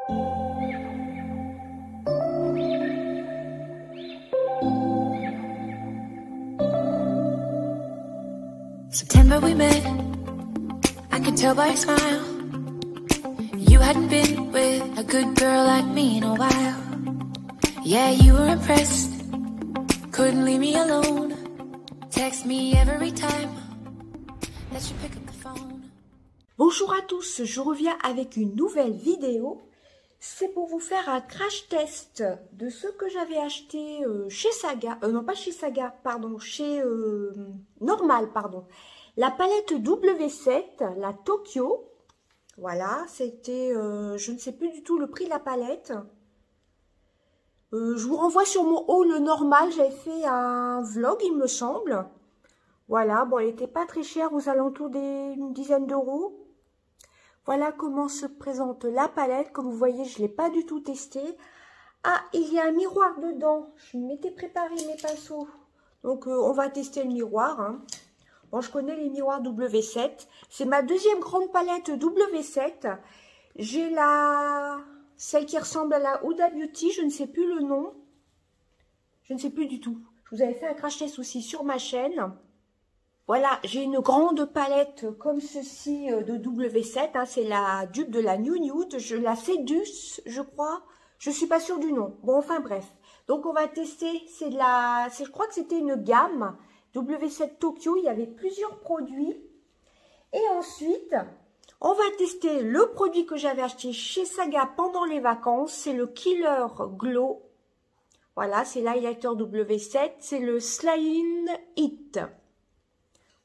September we met, I could tell by your smile. You hadn't been with a good girl like me in a while. Yeah, you were impressed, couldn't leave me alone. Text me every time that you pick up the phone. Bonjour à tous, je reviens avec une nouvelle vidéo. C'est pour vous faire un crash test de ce que j'avais acheté chez Saga, non pas chez Saga, pardon, chez Normal, pardon. La palette W7, la Tokyo, voilà, c'était, je ne sais plus du tout le prix de la palette. Je vous renvoie sur mon haul Normal, j'avais fait un vlog, il me semble. Voilà, bon, elle n'était pas très chère, aux alentours d'une dizaine d'euros. Voilà comment se présente la palette. Comme vous voyez, je ne l'ai pas du tout testée. Ah, il y a un miroir dedans. Je m'étais préparé mes pinceaux. Donc, on va tester le miroir. Hein. Bon, je connais les miroirs W7. C'est ma deuxième grande palette W7. J'ai celle qui ressemble à la Huda Beauty. Je ne sais plus le nom. Je ne sais plus du tout. Je vous avais fait un crash test aussi sur ma chaîne. Voilà, j'ai une grande palette comme ceci de W7, hein, c'est la dupe de la New Nude, la Sedus, je crois, je suis pas sûre du nom. Bon, enfin bref. Donc on va tester, je crois que c'était une gamme W7 Tokyo, il y avait plusieurs produits. Et ensuite, on va tester le produit que j'avais acheté chez Saga pendant les vacances, c'est le Killer Glow. Voilà, c'est l'highlighter W7, c'est le Slime It.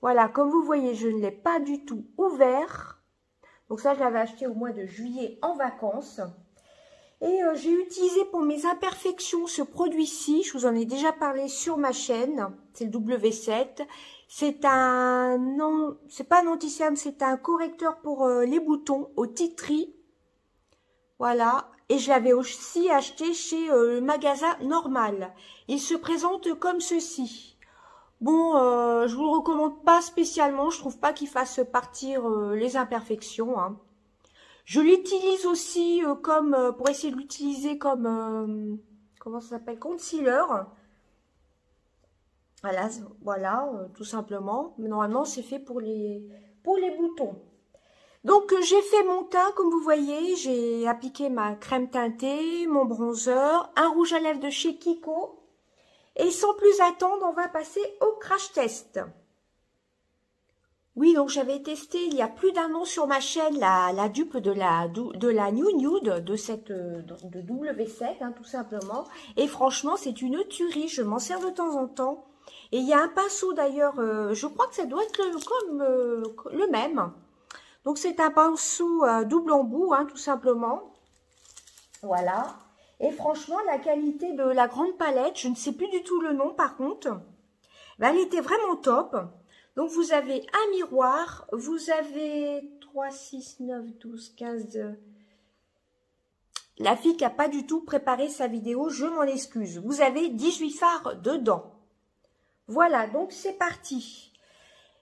Voilà, comme vous voyez, je ne l'ai pas du tout ouvert. Donc ça, je l'avais acheté au mois de juillet en vacances. Et j'ai utilisé pour mes imperfections ce produit-ci. Je vous en ai déjà parlé sur ma chaîne. C'est le W7. C'est pas un anti-cerne, c'est un correcteur pour les boutons au tea tree. Voilà. Et je l'avais aussi acheté chez le magasin Normal. Il se présente comme ceci. Bon, je vous le recommande pas spécialement, je trouve pas qu'il fasse partir les imperfections. Hein. Je l'utilise aussi pour essayer de l'utiliser comme, comment ça s'appelle, concealer. Voilà, tout simplement. Mais normalement, c'est fait pour les boutons. Donc, j'ai fait mon teint, comme vous voyez, j'ai appliqué ma crème teintée, mon bronzer, un rouge à lèvres de chez Kiko. Et sans plus attendre, on va passer au crash test. Oui, donc j'avais testé il y a plus d'un an sur ma chaîne la dupe de la New Nude de W7, hein, tout simplement. Et franchement, c'est une tuerie. Je m'en sers de temps en temps. Et il y a un pinceau d'ailleurs, je crois que ça doit être le même. Donc c'est un pinceau double embout, hein, tout simplement. Voilà. Et franchement, la qualité de la grande palette, je ne sais plus du tout le nom par contre, ben, elle était vraiment top. Donc, vous avez un miroir, vous avez 3, 6, 9, 12, 15... La fille qui n'a pas du tout préparé sa vidéo, je m'en excuse. Vous avez 18 fards dedans. Voilà, donc c'est parti.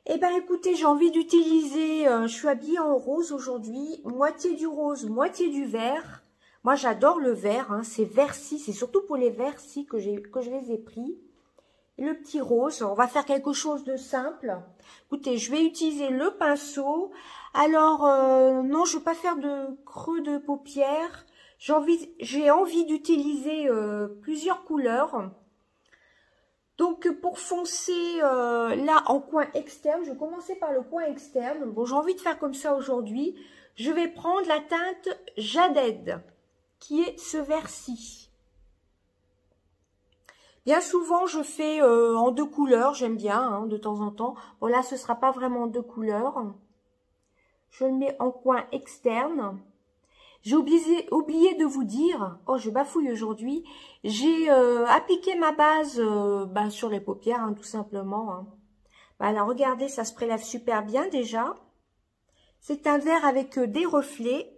Eh bien, écoutez, j'ai envie d'utiliser, je suis habillée en rose aujourd'hui, moitié du rose, moitié du vert. Moi, j'adore le vert, hein, c'est vert-ci, c'est surtout pour les verts-ci que je les ai pris. Et le petit rose, on va faire quelque chose de simple. Écoutez, je vais utiliser le pinceau. Alors, non, je ne vais pas faire de creux de paupières. J'ai envie d'utiliser plusieurs couleurs. Donc, pour foncer là en coin externe, je vais commencer par le coin externe. Bon, j'ai envie de faire comme ça aujourd'hui. Je vais prendre la teinte Jaded, qui est ce vert-ci. Bien souvent, je fais en deux couleurs, j'aime bien, hein, de temps en temps. Bon, là, ce ne sera pas vraiment deux couleurs. Je le mets en coin externe. J'ai oublié de vous dire, oh, je bafouille aujourd'hui, j'ai appliqué ma base sur les paupières, hein, tout simplement. Hein. Voilà, regardez, ça se prélève super bien déjà. C'est un vert avec des reflets.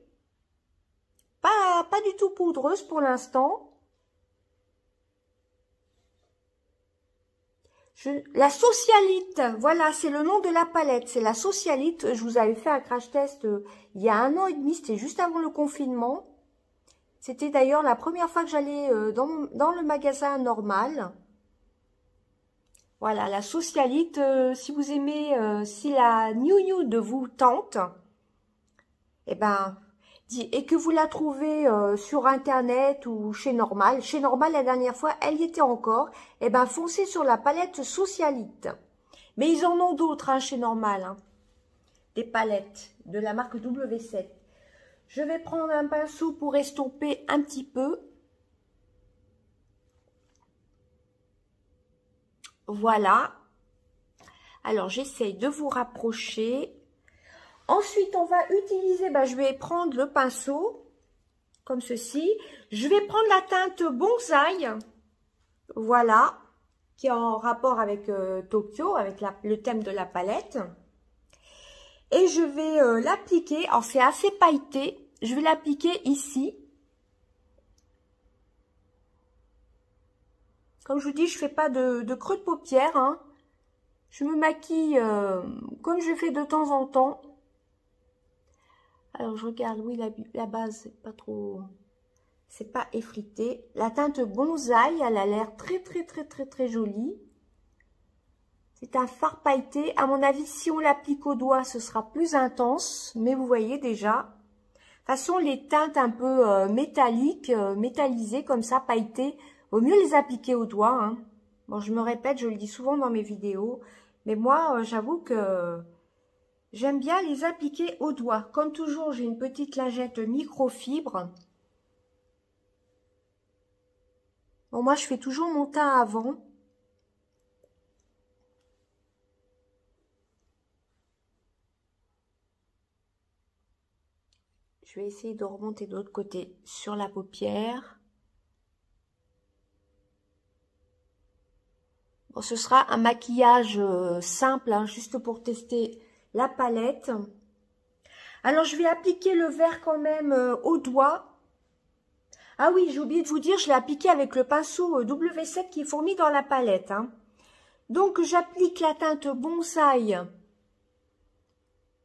Pas du tout poudreuse pour l'instant. La Socialite, voilà, c'est le nom de la palette. C'est la Socialite. Je vous avais fait un crash test il y a 1 an et demi. C'était juste avant le confinement. C'était d'ailleurs la première fois que j'allais dans le magasin normal. Voilà, la socialite, si vous aimez, si la New Nude vous tente, eh ben, et que vous la trouvez sur Internet ou chez Normal. Chez Normal, la dernière fois, elle y était encore. Eh ben, foncez sur la palette socialite. Mais ils en ont d'autres hein, chez Normal. Hein. Des palettes de la marque W7. Je vais prendre un pinceau pour estomper un petit peu. Voilà. Alors, j'essaye de vous rapprocher. Ensuite, on va utiliser, je vais prendre le pinceau, comme ceci. Je vais prendre la teinte Bonsaï. Voilà. Qui est en rapport avec Tokyo, avec le thème de la palette. Et je vais l'appliquer. Alors, c'est assez pailleté. Je vais l'appliquer ici. Comme je vous dis, je fais pas de creux de paupières. Hein. Je me maquille comme je fais de temps en temps. Alors, je regarde, oui, la base, c'est pas trop... C'est pas effrité. La teinte Bonsaï, elle a l'air très jolie. C'est un fard pailleté. À mon avis, si on l'applique au doigt, ce sera plus intense. Mais vous voyez déjà. De toute façon, les teintes un peu métalliques, métallisées comme ça, pailletées, vaut mieux les appliquer au doigt. Hein. Bon, je me répète, je le dis souvent dans mes vidéos. Mais moi, j'avoue que j'aime bien les appliquer au doigt. Comme toujours, j'ai une petite lingette microfibre. Bon, moi, je fais toujours mon teint avant. Je vais essayer de remonter de l'autre côté sur la paupière. Bon, ce sera un maquillage simple, hein, juste pour tester la palette. Alors, je vais appliquer le vert quand même au doigt. Ah oui, j'ai oublié de vous dire, je l'ai appliqué avec le pinceau W7 qui est fourni dans la palette. Hein. Donc, j'applique la teinte Bonsaï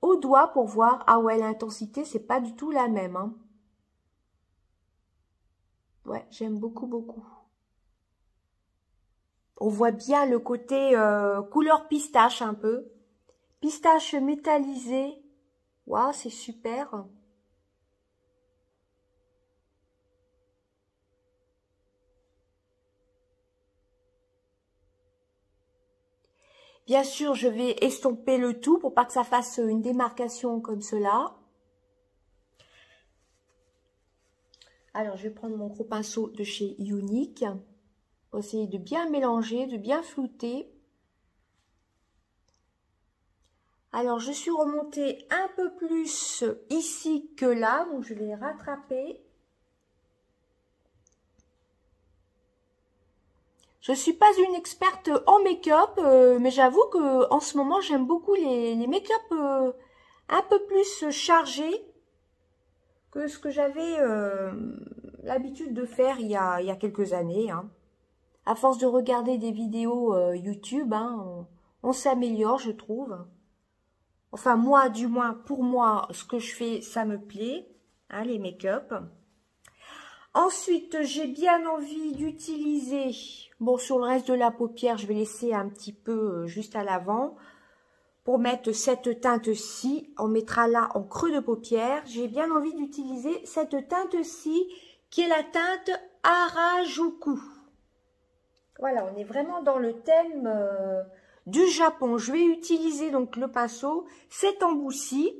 au doigt pour voir. Ah ouais, l'intensité, c'est pas du tout la même. Hein. Ouais, j'aime beaucoup. On voit bien le côté couleur pistache un peu. Pistache métallisée. Waouh, c'est super. Bien sûr, je vais estomper le tout pour pas que ça fasse une démarcation comme cela. Alors, je vais prendre mon gros pinceau de chez Unique. Pour essayer de bien mélanger, de bien flouter. Alors, je suis remontée un peu plus ici que là, donc je vais rattraper. Je ne suis pas une experte en make-up, mais j'avoue que en ce moment, j'aime beaucoup les make-up un peu plus chargés que ce que j'avais l'habitude de faire il y a quelques années. Hein. À force de regarder des vidéos YouTube, hein, on s'améliore, je trouve. Enfin, moi, du moins, pour moi, ce que je fais, ça me plaît, hein, les make-up. Ensuite, j'ai bien envie d'utiliser... Bon, sur le reste de la paupière, je vais laisser un petit peu juste à l'avant. Pour mettre cette teinte-ci, on mettra là en creux de paupière. J'ai bien envie d'utiliser cette teinte-ci, qui est la teinte Harajuku. Voilà, on est vraiment dans le thème du Japon. Je vais utiliser donc le pinceau, cet embout-ci.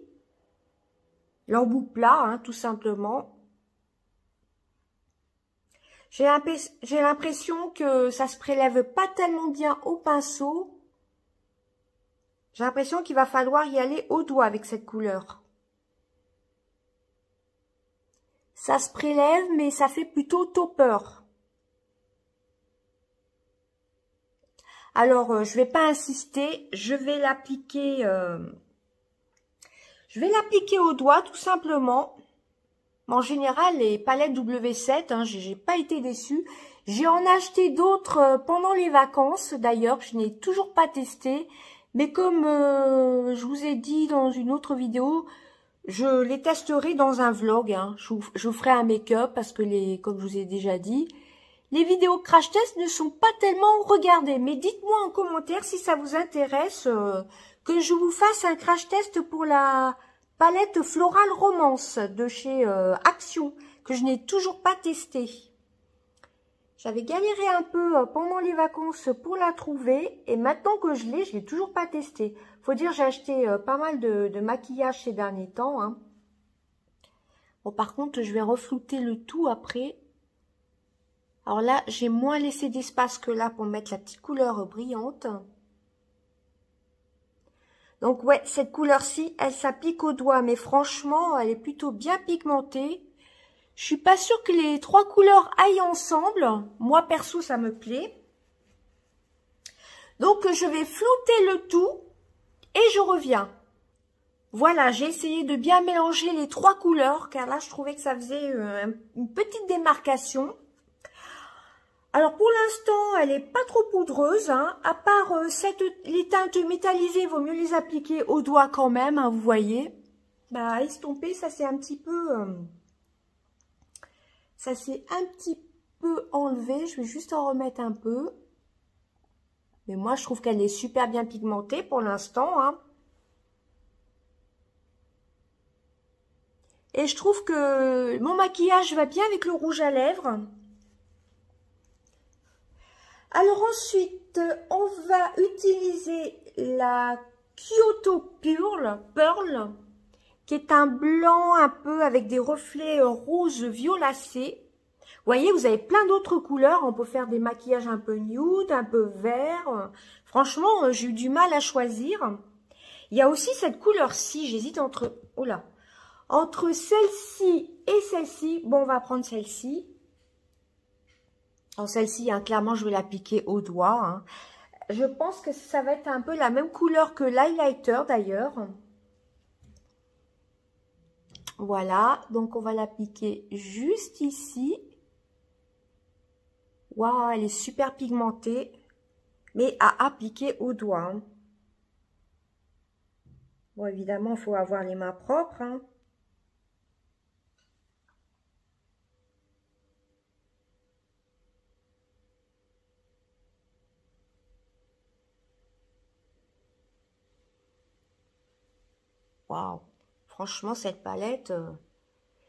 L'embout plat, hein, tout simplement. J'ai l'impression que ça se prélève pas tellement bien au pinceau. J'ai l'impression qu'il va falloir y aller au doigt avec cette couleur. Ça se prélève, mais ça fait plutôt topper. Alors, je vais pas insister. Je vais l'appliquer au doigt, tout simplement. En général, les palettes W7, hein, j'ai pas été déçue. J'ai en acheté d'autres pendant les vacances, d'ailleurs, je n'ai toujours pas testé. Mais comme je vous ai dit dans une autre vidéo, Je les testerai dans un vlog. Hein. Je vous ferai un make-up parce que, comme je vous ai déjà dit, les vidéos crash test ne sont pas tellement regardées. Mais dites-moi en commentaire si ça vous intéresse que je vous fasse un crash test pour la palette Floral Romance de chez Action, que je n'ai toujours pas testée. J'avais galéré un peu pendant les vacances pour la trouver et maintenant que je l'ai toujours pas testée. Faut dire, j'ai acheté pas mal de maquillage ces derniers temps. Hein. Bon, par contre, je vais reflouter le tout après. Alors là, j'ai moins laissé d'espace que là pour mettre la petite couleur brillante. Donc ouais, cette couleur-ci, elle s'applique au doigt, mais franchement, elle est plutôt bien pigmentée. Je suis pas sûre que les trois couleurs aillent ensemble. Moi, perso, ça me plaît. Donc, je vais flouter le tout et je reviens. Voilà, j'ai essayé de bien mélanger les trois couleurs, car là, je trouvais que ça faisait une petite démarcation. Alors, pour l'instant, elle est pas trop poudreuse. Hein. À part les teintes métallisées, il vaut mieux les appliquer au doigt quand même, hein, vous voyez. Bah, estomper, ça c'est un petit peu... Ça s'est un petit peu enlevé. Je vais juste en remettre un peu. Mais moi, je trouve qu'elle est super bien pigmentée pour l'instant. Hein. Et je trouve que mon maquillage va bien avec le rouge à lèvres. Alors ensuite, on va utiliser la Kyoto Pearl, qui est un blanc un peu avec des reflets rose violacés. Vous voyez, vous avez plein d'autres couleurs. On peut faire des maquillages un peu nude, un peu vert. Franchement, j'ai eu du mal à choisir. Il y a aussi cette couleur-ci. J'hésite entre... Oh là, entre celle-ci et celle-ci. Bon, on va prendre celle-ci. Alors celle-ci, hein, clairement, je vais l'appliquer au doigt. Hein. Je pense que ça va être un peu la même couleur que l'highlighter d'ailleurs. Voilà, donc on va l'appliquer juste ici. Waouh, elle est super pigmentée, mais à appliquer au doigt. Hein. Bon, évidemment, il faut avoir les mains propres. Hein. Waouh, franchement, cette palette...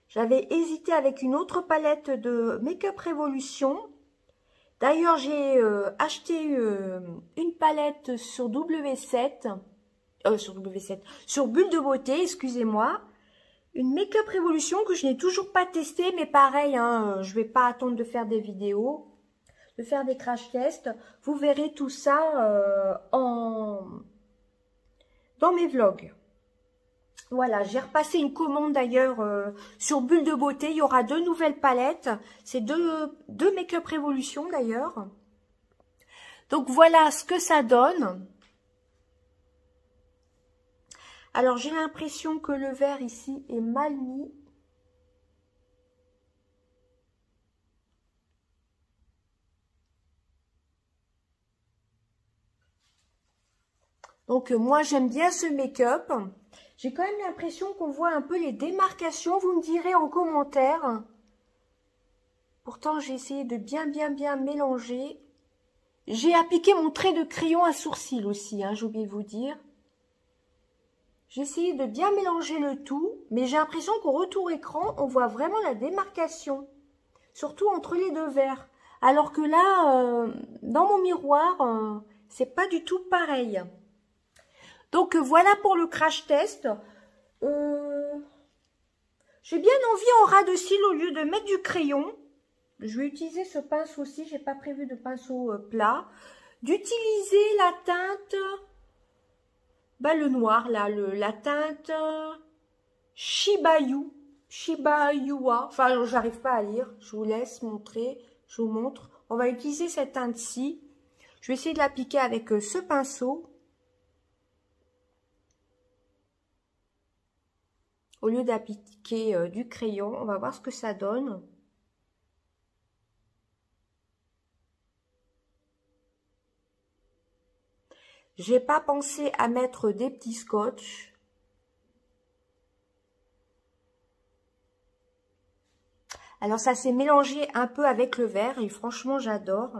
J'avais hésité avec une autre palette de Make-up Revolution. D'ailleurs, j'ai acheté une palette sur W7. Sur Bulle de Beauté, excusez-moi. Une Make-up Revolution que je n'ai toujours pas testée. Mais pareil, hein, je ne vais pas attendre de faire des vidéos, de faire des crash tests. Vous verrez tout ça dans mes vlogs. Voilà, j'ai repassé une commande d'ailleurs sur Bulle de Beauté. Il y aura 2 nouvelles palettes. C'est deux Make-up Revolution d'ailleurs. Donc voilà ce que ça donne. Alors j'ai l'impression que le vert ici est mal mis. Donc moi j'aime bien ce make-up. J'ai quand même l'impression qu'on voit un peu les démarcations. Vous me direz en commentaire. Pourtant, j'ai essayé de bien mélanger. J'ai appliqué mon trait de crayon à sourcil aussi, hein, j'ai oublié de vous dire. J'ai essayé de bien mélanger le tout, mais j'ai l'impression qu'au retour écran, on voit vraiment la démarcation. Surtout entre les deux verres. Alors que là, dans mon miroir, c'est pas du tout pareil. Donc voilà pour le crash test. J'ai bien envie en ras de cils au lieu de mettre du crayon. Je vais utiliser ce pinceau-ci. J'ai pas prévu de pinceau plat. D'utiliser la teinte, le noir là, la teinte Shibayua. Enfin, j'arrive pas à lire. Je vous laisse montrer. Je vous montre. On va utiliser cette teinte-ci. Je vais essayer de l'appliquer avec ce pinceau. Au lieu d'appliquer du crayon, on va voir ce que ça donne. J'ai pas pensé à mettre des petits scotch. Alors ça s'est mélangé un peu avec le vert et franchement j'adore.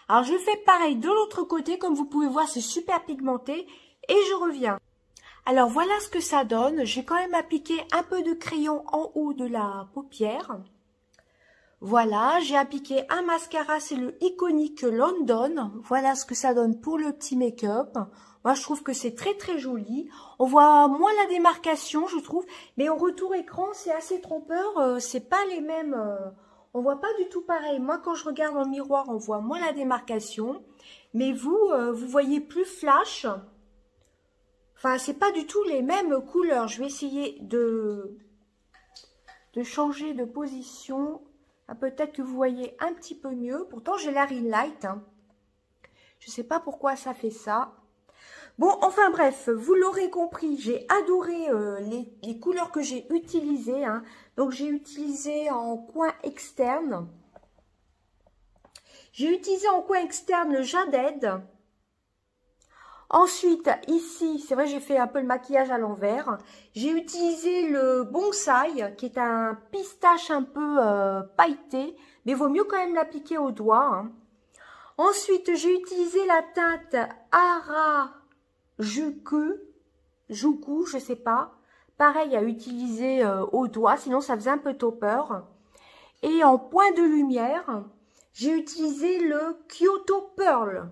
Alors je fais pareil de l'autre côté, comme vous pouvez voir c'est super pigmenté et je reviens. Alors voilà ce que ça donne, j'ai quand même appliqué un peu de crayon en haut de la paupière. Voilà, j'ai appliqué un mascara, c'est le iconique London. Voilà ce que ça donne pour le petit make-up. Moi, je trouve que c'est très très joli. On voit moins la démarcation, je trouve. Mais en retour écran, c'est assez trompeur. C'est pas les mêmes... on voit pas du tout pareil. Moi, quand je regarde dans le miroir, on voit moins la démarcation. Mais vous, vous voyez plus flash. Enfin, c'est pas du tout les mêmes couleurs. Je vais essayer de changer de position. Ah, peut-être que vous voyez un petit peu mieux. Pourtant, j'ai la ring light. Hein. Je ne sais pas pourquoi ça fait ça. Bon, enfin bref, vous l'aurez compris, j'ai adoré les couleurs que j'ai utilisées. Hein. Donc, j'ai utilisé en coin externe. J'ai utilisé en coin externe le Jaded. Ensuite, ici, c'est vrai, j'ai fait un peu le maquillage à l'envers. J'ai utilisé le Bonsai, qui est un pistache un peu pailleté, mais il vaut mieux quand même l'appliquer au doigt. Hein. Ensuite, j'ai utilisé la teinte Harajuku, je sais pas. Pareil à utiliser au doigt, sinon ça faisait un peu topper. Et en point de lumière, j'ai utilisé le Kyoto Pearl.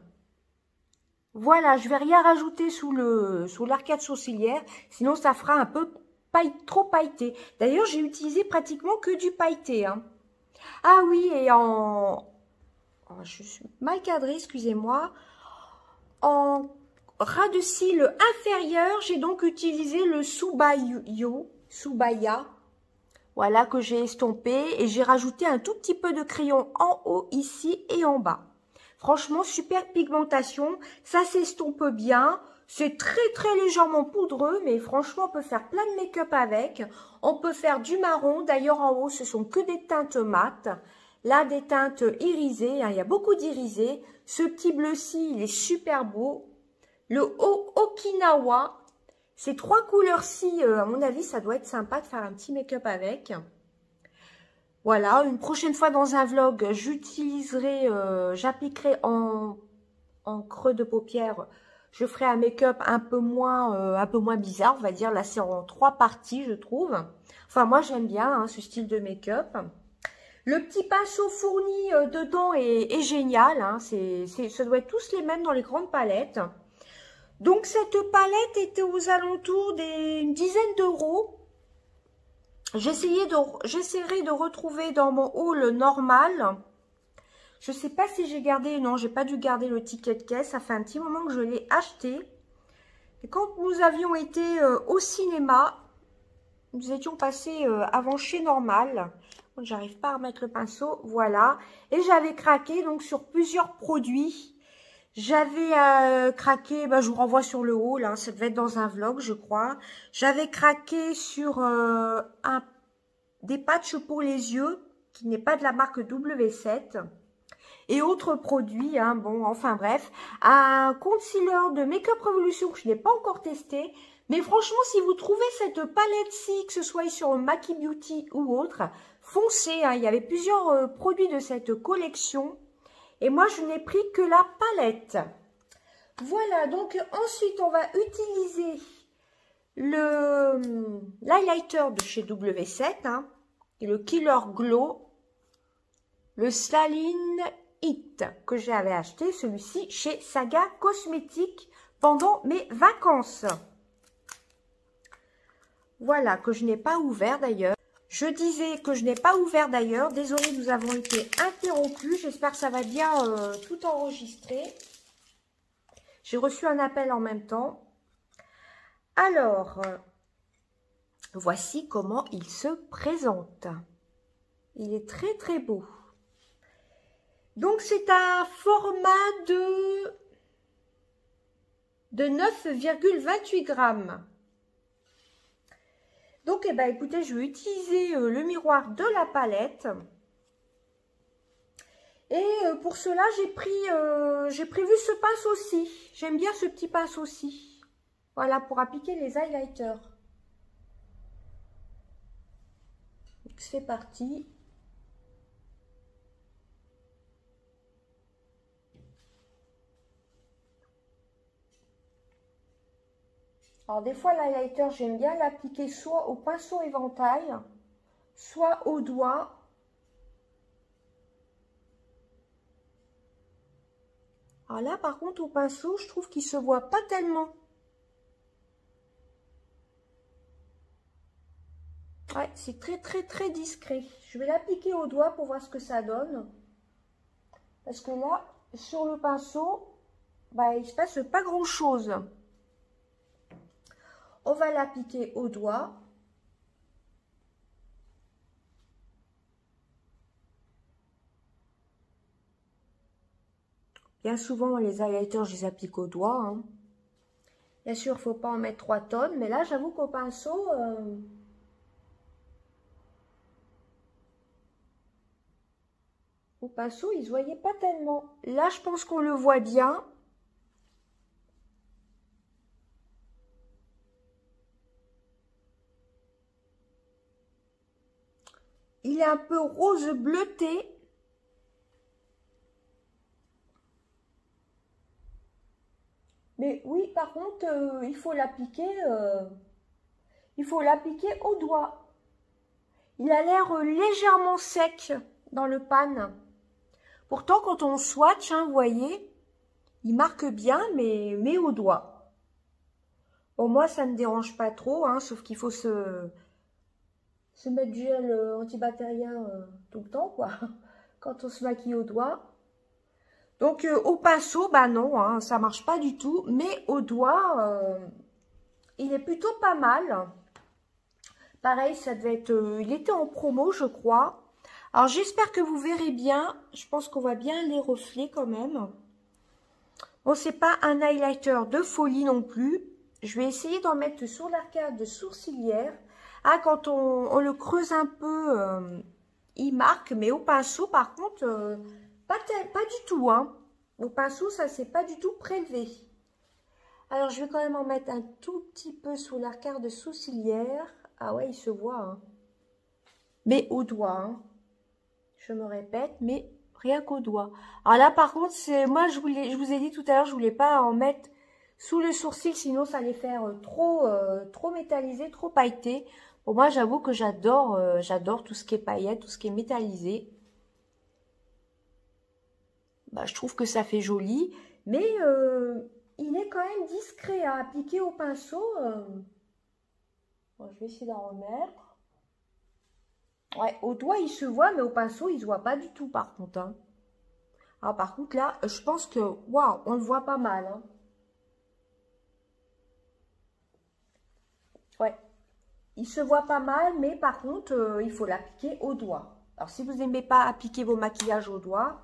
Voilà, je vais rien rajouter sous l'arcade sourcilière, sinon ça fera un peu trop pailleté. D'ailleurs, j'ai utilisé pratiquement que du pailleté. Hein. Ah oui, et en... Oh, je suis mal cadrée, excusez-moi. En ras de cils inférieur, j'ai donc utilisé le Subaya. Voilà, que j'ai estompé. Et j'ai rajouté un tout petit peu de crayon en haut, ici et en bas. Franchement, super pigmentation, ça s'estompe bien, c'est très très légèrement poudreux, mais franchement, on peut faire plein de make-up avec. On peut faire du marron, d'ailleurs en haut, ce sont que des teintes mates. Là, des teintes irisées, hein, il y a beaucoup d'irisés. Ce petit bleu-ci, il est super beau. Le Okinawa, ces trois couleurs-ci, à mon avis, ça doit être sympa de faire un petit make-up avec. Voilà, une prochaine fois dans un vlog, j'utiliserai, j'appliquerai en creux de paupière, je ferai un make-up un peu moins bizarre, on va dire. Là, c'est en 3 parties, je trouve. Enfin, moi, j'aime bien hein, ce style de make-up. Le petit pinceau fourni dedans est génial. Hein, ça doit être tous les mêmes dans les grandes palettes. Donc, cette palette était aux alentours d'une dizaine d'euros. J'essaierai de retrouver dans mon haul normal. Je ne sais pas si j'ai gardé. Non, j'ai pas dû garder le ticket de caisse. Ça fait un petit moment que je l'ai acheté. Et quand nous avions été au cinéma, nous étions passés avant chez Normal. J'arrive pas à remettre le pinceau. Voilà. Et j'avais craqué donc sur plusieurs produits. J'avais craqué, je vous renvoie sur le haul, hein, ça devait être dans un vlog, je crois. J'avais craqué sur des patchs pour les yeux, qui n'est pas de la marque W7. Et autres produits, hein, bon, enfin bref. Un concealer de Make-up Revolution que je n'ai pas encore testé. Mais franchement, si vous trouvez cette palette-ci, que ce soit sur Maki Beauty ou autre, foncez. Hein, il y avait plusieurs produits de cette collection. Et moi, je n'ai pris que la palette. Voilà, donc ensuite, on va utiliser l'highlighter de chez W7, hein, et le Killer Glow, le Slaline Hit, que j'avais acheté, celui-ci, chez Saga Cosmétiques pendant mes vacances. Voilà, que je n'ai pas ouvert d'ailleurs. Je disais que je n'ai pas ouvert d'ailleurs. Désolée, nous avons été interrompus. J'espère que ça va bien tout enregistrer. J'ai reçu un appel en même temps. Alors, voici comment il se présente. Il est très très beau. Donc, c'est un format de 9,28 grammes. Donc, eh ben, écoutez, je vais utiliser le miroir de la palette. Et pour cela, j'ai prévu ce pinceau-ci. J'aime bien ce petit pinceau-ci. Voilà, pour appliquer les highlighters. c'est parti. Alors des fois l'highlighter, j'aime bien l'appliquer soit au pinceau éventail, soit au doigt. Alors là par contre au pinceau, je trouve qu'il se voit pas tellement. Ouais, c'est très discret. Je vais l'appliquer au doigt pour voir ce que ça donne. Parce que là, sur le pinceau, bah, il se passe pas grand chose. On va l'appliquer au doigt. Bien souvent, les highlighters, je les applique au doigt. Hein. Bien sûr, il ne faut pas en mettre 3 tonnes. Mais là, j'avoue qu'au pinceau... Au pinceau, il ne se voyait pas tellement. Là, je pense qu'on le voit bien. Il est un peu rose bleuté. Mais oui, par contre, il faut l'appliquer au doigt. Il a l'air légèrement sec dans le pan. Pourtant, quand on swatch, hein, vous voyez, il marque bien, mais au doigt. Bon, moi, ça ne me dérange pas trop, hein, sauf qu'il faut se mettre du gel antibactérien tout le temps, quoi, quand on se maquille au doigt. Donc, au pinceau, bah non, hein, ça marche pas du tout, mais au doigt, il est plutôt pas mal. Pareil, ça devait être, il était en promo, je crois. Alors, j'espère que vous verrez bien. Je pense qu'on voit bien les reflets quand même. Bon, c'est pas un highlighter de folie non plus. Je vais essayer d'en mettre sur l'arcade sourcilière. Ah, quand on le creuse un peu, il marque. Mais au pinceau, par contre, pas du tout. Hein. Au pinceau, ça s'est pas du tout prélevé. Alors, je vais quand même en mettre un tout petit peu sous l'arcade sourcilière. Ah ouais, il se voit. Hein. Mais au doigt, hein. Je me répète, mais rien qu'au doigt. Alors là, par contre, moi, je vous ai dit tout à l'heure, je voulais pas en mettre sous le sourcil, sinon ça allait faire trop métallisé, trop pailleté. Bon, moi, j'avoue que j'adore tout ce qui est paillettes, tout ce qui est métallisé. Bah, je trouve que ça fait joli, mais il est quand même discret à appliquer au pinceau. Bon, je vais essayer d'en remettre. Ouais, au doigt, il se voit, mais au pinceau, il ne se voit pas du tout, par contre. Hein. Alors, par contre, là, je pense que, waouh, on le voit pas mal. Hein. Ouais, il se voit pas mal, mais par contre, il faut l'appliquer au doigt. Alors, si vous n'aimez pas appliquer vos maquillages au doigt,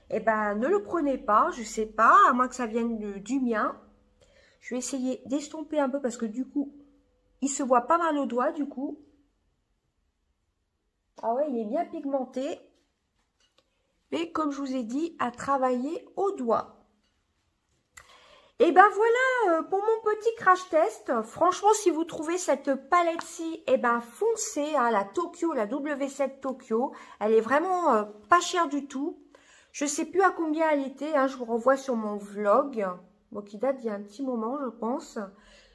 eh ben, ne le prenez pas, je sais pas, à moins que ça vienne du mien. Je vais essayer d'estomper un peu, parce que du coup, il se voit pas mal au doigt, du coup. Ah ouais, il est bien pigmenté. Mais comme je vous ai dit, à travailler au doigt. Et ben voilà pour mon petit crash test. Franchement, si vous trouvez cette palette-ci, eh ben foncez. Hein, la Tokyo, la W7 Tokyo. Elle est vraiment pas chère du tout. Je sais plus à combien elle était. Hein, je vous renvoie sur mon vlog. Bon, qui date d'il y a un petit moment, je pense.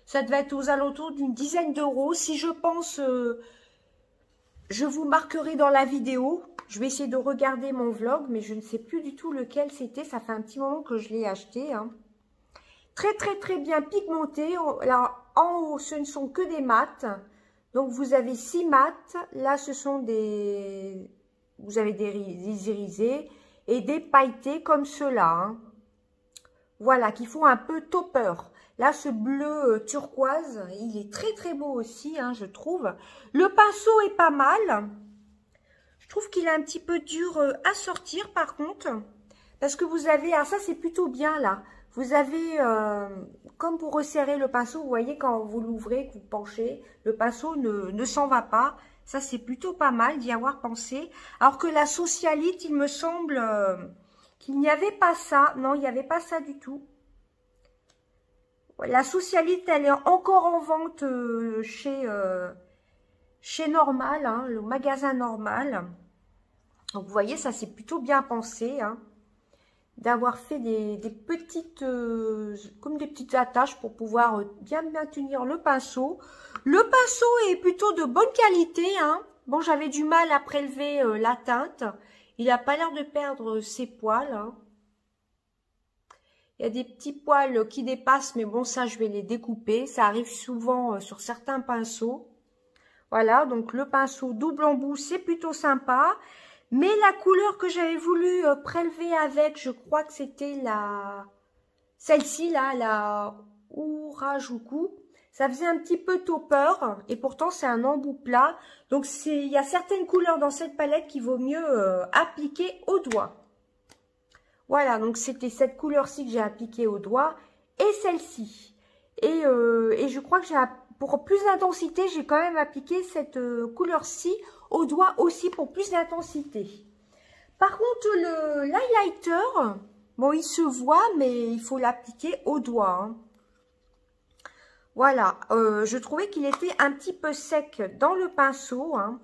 Ça devait être aux alentours d'une dizaine d'euros. Si je pense... je vous marquerai dans la vidéo. Je vais essayer de regarder mon vlog, mais je ne sais plus du tout lequel c'était. Ça fait un petit moment que je l'ai acheté. Hein. Très bien pigmenté. Là, en haut, ce ne sont que des mats. Donc, vous avez 6 mats. Là, ce sont des... Vous avez des irisés et des pailletés comme ceux-là. Hein. Voilà, qui font un peu topper. Là, ce bleu turquoise, il est très beau aussi, hein, je trouve. Le pinceau est pas mal. Je trouve qu'il est un petit peu dur à sortir, par contre. Parce que vous avez... Ah, ça, c'est plutôt bien, là. Vous avez, comme pour resserrer le pinceau, vous voyez, quand vous l'ouvrez, que vous penchez, le pinceau ne s'en va pas. Ça, c'est plutôt pas mal d'y avoir pensé. Alors que la socialite, il me semble qu'il n'y avait pas ça. Non, il n'y avait pas ça du tout. La socialite, elle est encore en vente chez chez Normal, hein, le magasin Normal. Donc, vous voyez, ça c'est plutôt bien pensé, hein, d'avoir fait des petites, comme des petites attaches pour pouvoir bien maintenir le pinceau. Le pinceau est plutôt de bonne qualité, hein. Bon, j'avais du mal à prélever la teinte. Il n'a pas l'air de perdre ses poils, hein. Il y a des petits poils qui dépassent, mais bon, ça, je vais les découper. Ça arrive souvent sur certains pinceaux. Voilà, donc le pinceau double embout, c'est plutôt sympa. Mais la couleur que j'avais voulu prélever avec, je crois que c'était celle-ci, là, la Urajuku. Ça faisait un petit peu taupeur, et pourtant c'est un embout plat. Donc il y a certaines couleurs dans cette palette qu'il vaut mieux appliquer au doigt. Voilà, donc c'était cette couleur-ci que j'ai appliquée au doigt, et celle-ci. Et je crois que pour plus d'intensité, j'ai quand même appliqué cette couleur-ci au doigt aussi pour plus d'intensité. Par contre, l'highlighter, bon, il se voit, mais il faut l'appliquer au doigt, hein. Voilà, je trouvais qu'il était un petit peu sec dans le pinceau, hein.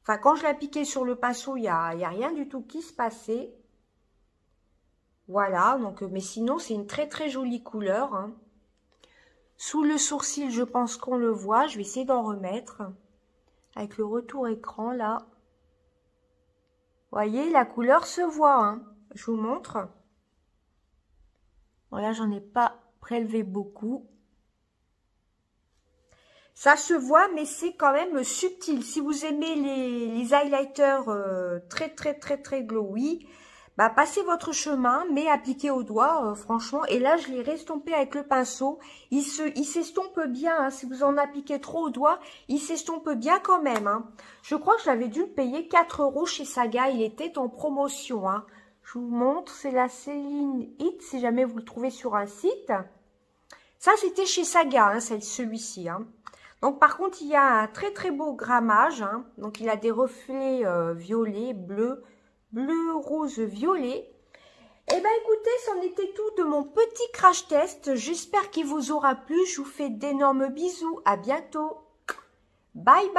Enfin, quand je l'appliquais sur le pinceau, il n'y a rien du tout qui se passait. Voilà, donc, mais sinon, c'est une très très jolie couleur, hein. Sous le sourcil, je pense qu'on le voit. Je vais essayer d'en remettre avec le retour écran, là. Vous voyez, la couleur se voit, hein. Je vous montre. Voilà, j'en ai pas prélevé beaucoup. Ça se voit, mais c'est quand même subtil. Si vous aimez les highlighters très glowy, bah, passez votre chemin, mais appliquez au doigt, franchement. Et là, je l'ai restompé avec le pinceau. Il s'estompe bien, hein. Si vous en appliquez trop au doigt, il s'estompe bien quand même, hein. Je crois que je l'avais dû le payer 4 € chez Saga. Il était en promotion, hein. Je vous montre, c'est la Céline Hit, si jamais vous le trouvez sur un site. Ça, c'était chez Saga, hein, celui-ci, hein. Donc, par contre, il y a un très très beau grammage, hein. Donc, il a des reflets violets, bleu, rose, violet. Et ben écoutez, c'en était tout de mon petit crash test. J'espère qu'il vous aura plu. Je vous fais d'énormes bisous. À bientôt. Bye bye.